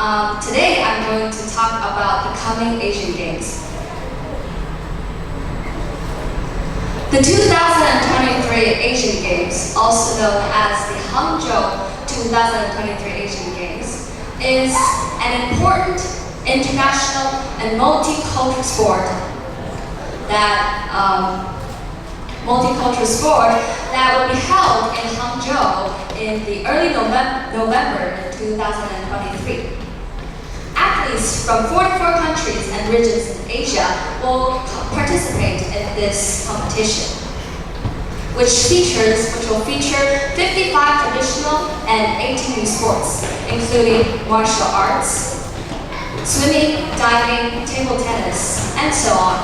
Today I'm going to talk about the coming Asian Games. The 2023 Asian Games, also known as the Hangzhou 2023 Asian Games, is an important international and multicultural sport that will be held in Hangzhou in the early November in 2023. Athletes from 44 countries and regions in Asia will participate in this competition, which will feature 55 traditional and 18 new sports, including martial arts, swimming, diving, table tennis, and so on.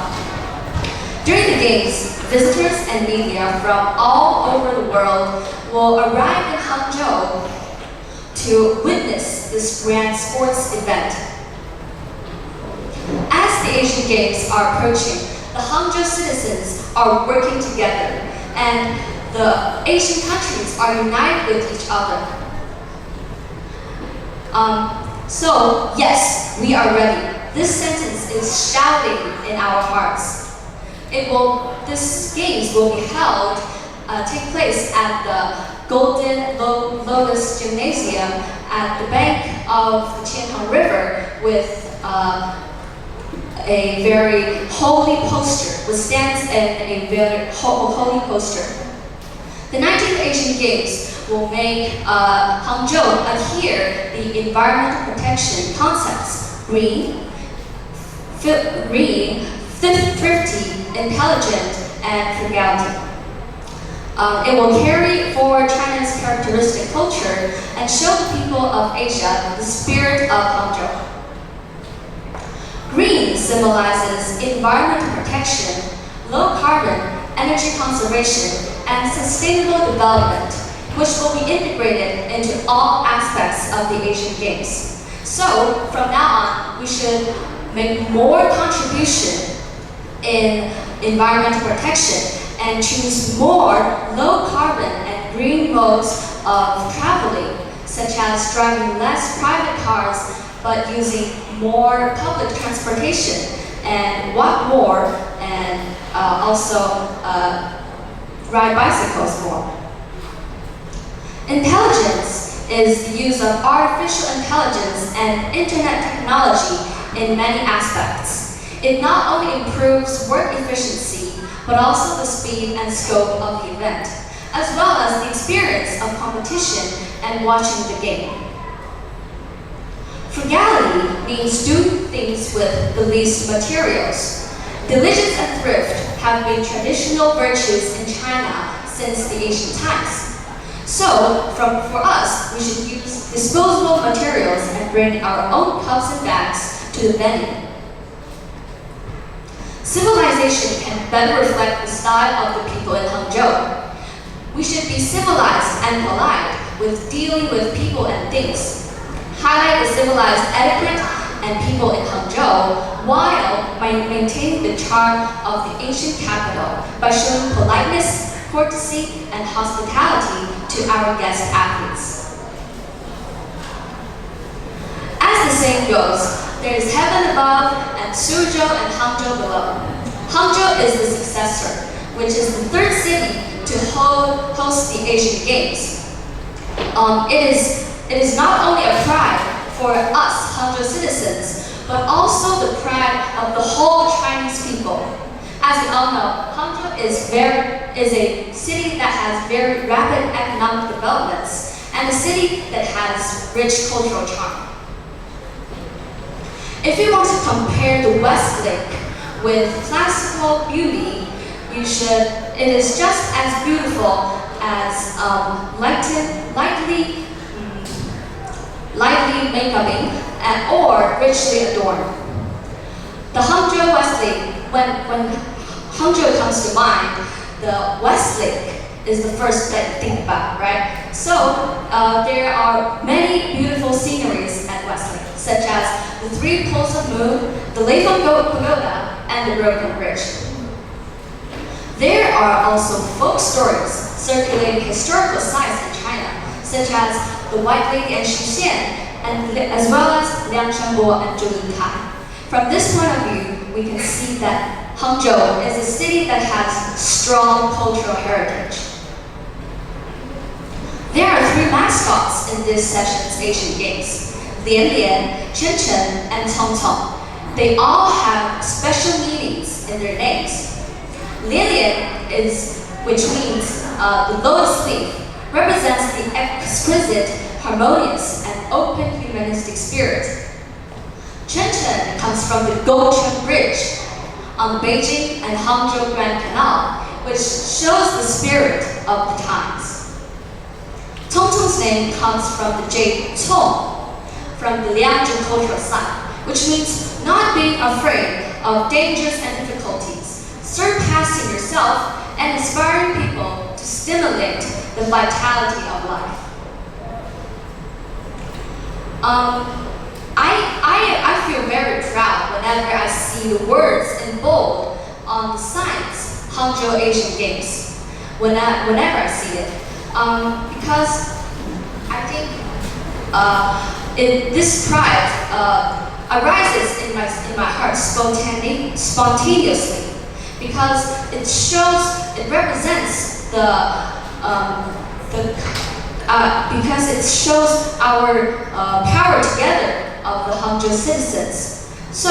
During the Games, visitors and media from all over the world will arrive in Hangzhou to witness this grand sports event. As the Asian Games are approaching, the Hangzhou citizens are working together and the Asian countries are united with each other. So yes, we are ready. This sentence is shouting in our hearts. This Games will be held, take place at the Golden Lotus Gymnasium at the bank of the Qianhong River with a very holy poster, which stands in a very holy poster. The 19th Asian Games will make Hangzhou adhere the environmental protection concepts: green, thrifty, intelligent, and frugality. It will carry forward China's characteristic culture and show the people of Asia the spirit of Hangzhou. Green symbolizes environmental protection, low carbon, energy conservation, and sustainable development, which will be integrated into all aspects of the Asian Games. So, from now on, we should make more contribution in environmental protection and choose more low carbon and green modes of traveling, such as driving less private cars but using more public transportation, and walk more, and also ride bicycles more. Intelligence is the use of artificial intelligence and internet technology in many aspects. It not only improves work efficiency, but also the speed and scope of the event, as well as the experience of competition and watching the game. Frugality means doing things with the least materials. Diligence and thrift have been traditional virtues in China since the ancient times. So, for us, we should use disposable materials and bring our own cups and bags to the venue. Civilization can better reflect the style of the people in Hangzhou. We should be civilized and polite with dealing with people and things. Highlight the civilized etiquette and people in Hangzhou while maintaining the charm of the ancient capital by showing politeness, courtesy, and hospitality to our guest athletes. As the saying goes, there is heaven above and Suzhou and Hangzhou below. Hangzhou is the successor, which is the third city to host the Asian Games. It is not only a pride for us Hangzhou citizens, but also the pride of the whole Chinese people. As we all know, Hangzhou is a city that has very rapid economic developments and a city that has rich cultural charm. If you want to compare the West Lake with classical beauty, it is just as beautiful as lightly make-upping or richly adorned. The Hangzhou West Lake, when Hangzhou comes to mind, the West Lake is the first that you think about, right? So there are many beautiful sceneries at West Lake, such as the 3 poles of moon, the Leifeng Pagoda, and the Broken Bridge. There are also folk stories circulating historical sites in China, such as the White Lady and Xu Xian and as well as Liang Shanbo and Zhou. From this point of view, we can see that Hangzhou is a city that has strong cultural heritage. There are 3 mascots in this session's Asian Games: Lian Lian, Chen Chen, and Cong Cong. They all have special meanings in their names. Lian Lian which means the lotus leaf, represents the exquisite, harmonious, and open humanistic spirit. Chen Chen comes from the Gouchun Bridge on the Beijing and Hangzhou Grand Canal, which shows the spirit of the times. Cong Cong's name comes from the jade Cong, from the Liangzhu cultural site, which means not being afraid of dangers and difficulties, surpassing yourself, and inspiring people to stimulate the vitality of life. I feel very proud whenever I see the words in bold on the signs, Hangzhou Asian Games, whenever I see it, because I think this pride arises in my heart spontaneously, because it represents because it shows our power together of the Hangzhou citizens. So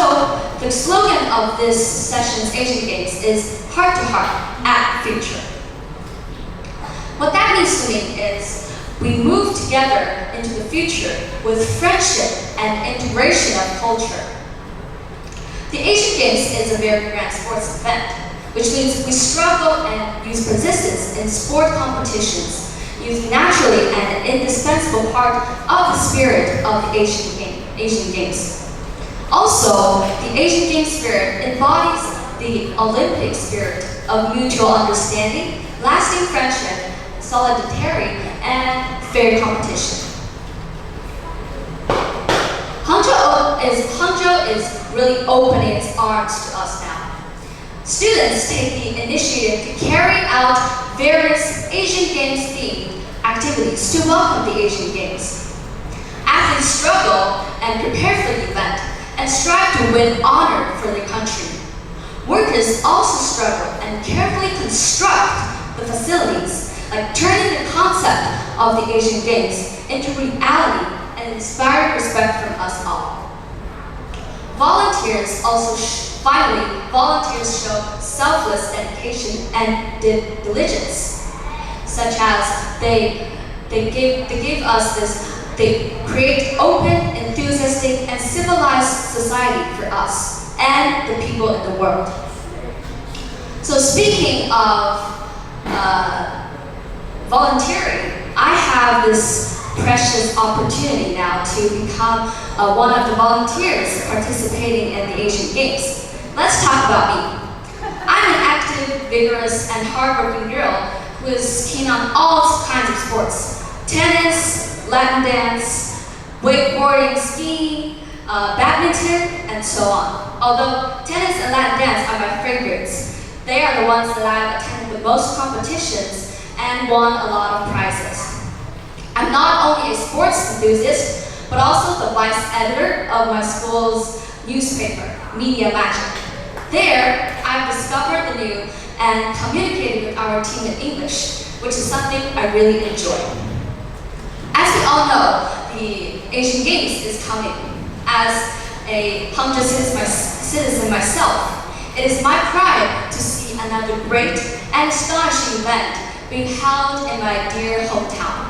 the slogan of this session's Asian Games is "Heart to Heart at Future." What that means to me is we move together into the future with friendship and integration of culture. The Asian Games is a very grand sports event, which means we struggle and use persistence in sport competitions, using naturally an indispensable part of the spirit of the Asian Games. Also, the Asian Games spirit embodies the Olympic spirit of mutual understanding, lasting friendship, solidarity, and fair competition. Hangzhou is really opening its arms to us now. Students take the initiative to carry out various Asian Games themed activities to welcome the Asian Games. Athletes struggle and prepare for the event and strive to win honor for their country. Workers also struggle and carefully construct the facilities, like turning the concept of the Asian Games into reality and inspiring respect from us all. Volunteers show selfless dedication and diligence, such as they create open, enthusiastic, and civilized society for us and the people in the world. So speaking of volunteering, I have this precious opportunity now to become one of the volunteers participating in the Asian Games. Let's talk about me. I'm an active, vigorous, and hardworking girl who is keen on all kinds of sports: tennis, Latin dance, wakeboarding, skiing, badminton, and so on. Although tennis and Latin dance are my favorites, they are the ones that I've attended the most competitions and won a lot of prizes. I'm not only a sports enthusiast, but also the vice editor of my school's newspaper, Media Magic. There, I've discovered the new and communicated with our team in English, which is something I really enjoy. As we all know, the Asian Games is coming. As a Hangzhou citizen myself, it is my pride to see another great and astonishing event being held in my dear hometown.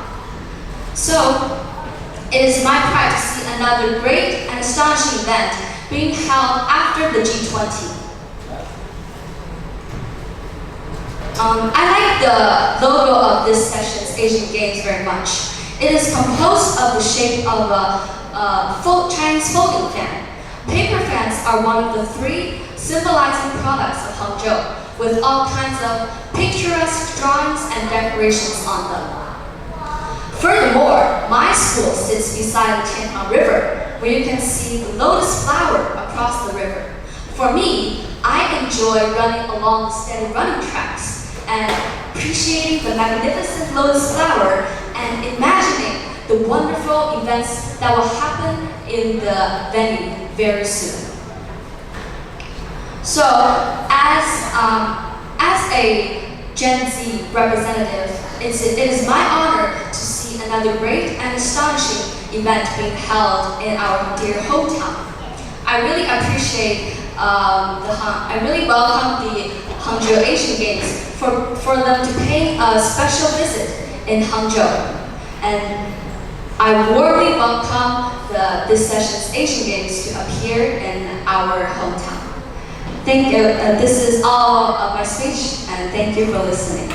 So, it is my pride to see another great and astonishing event being held after the G20. I like the logo of this session's Asian Games very much. It is composed of the shape of a Chinese folding fan. Paper fans are one of the 3 symbolizing products of Hangzhou, with all kinds of picturesque drawings and decorations on them. Furthermore, my school sits beside the Tianhang River, where you can see the lotus flower across the river. For me, I enjoy running along the steady running tracks and appreciating the magnificent lotus flower and imagining the wonderful events that will happen in the venue very soon. So, as a Gen Z representative, it is my honor to see another great and astonishing event being held in our dear hometown. I really appreciate I really welcome the Hangzhou Asian Games for them to pay a special visit in Hangzhou. And I warmly welcome this session's Asian Games to appear in our hometown. Thank you. This is all of my speech, and thank you for listening.